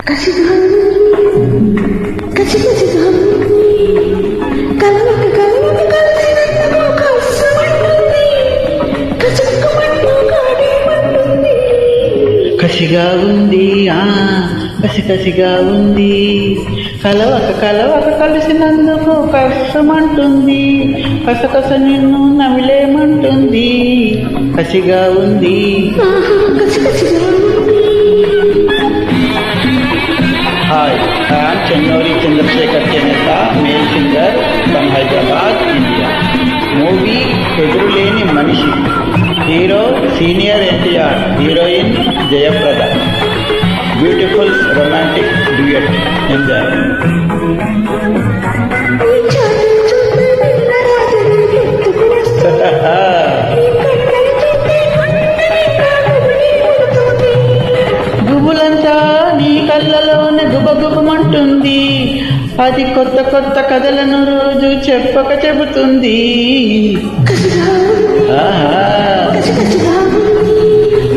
కసిగా కసి కసిగా కలవక కలవక కలిసినందుకు కష్టమంటుంది కసుక్కుమంటూ కాడేమంటుంది కసిగా ఉంది కసి కసిగా ఉంది కలవక కలవక కలిసినందుకు కష్టమంటుంది కసకస నిన్ను నమిలేమంటుంది కసిగా ఉంది కసి కసిగా హాయ్ ఐఎమ్ చెన్నూరి చంద్రశేఖర్ చేనేత male singer from Hyderabad India. Movie Eduruleni Manishi. Hero senior NTR, heroine Jayaprada. Beautiful romantic duet. Enjoy. గుబులంతా నీ కళ్ళలోనే గుబగుబమంటుంది. అది కొత్త కొత్త కథలను రోజు చెప్పక చెబుతుంది.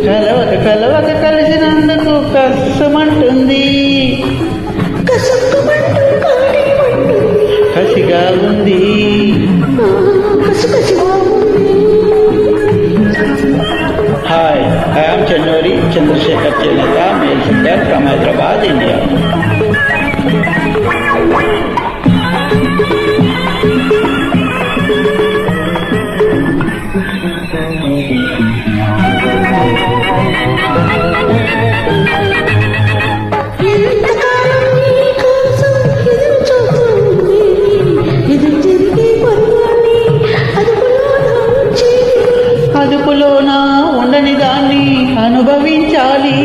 కలవక కలవక కలిసినందుకు కష్టమంటుంది కసిగా ఉంది. హాయ్ ఐఎమ్ చెన్నూరి చంద్రశేఖర్ చేనేత male singer from Hyderabad India. అదుపులోన ఉండని దాన్ని అనుభవించాలి,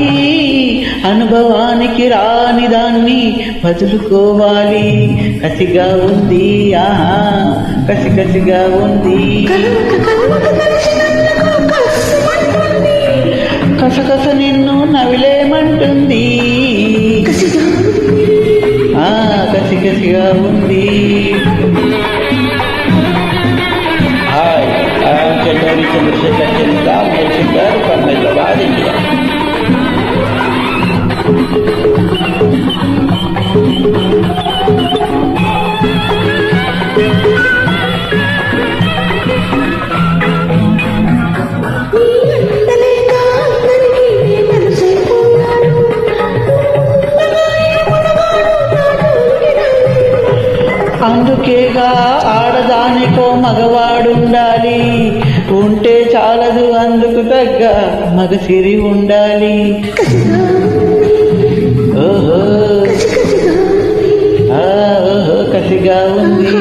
అనుభవానికి రాని దాన్ని వదులుకోవాలి. కసిగా ఉంది కసి కసిగా ఉంది. కసకస నిన్ను నవిలేమంటుంది. కసి కసిగా ఉంది. హాయ్ ఐఎమ్ చెన్నూరి చంద్రశేఖర్ చేనేత male singer from Hyderabad India. అందుకేగా ఆడదానికో మగవాడుండాలి, ఉంటే చాలదు అందుకు తగ్గ మగసిరి ఉండాలి. ఓహో ఓహో కసిగా ఉంది.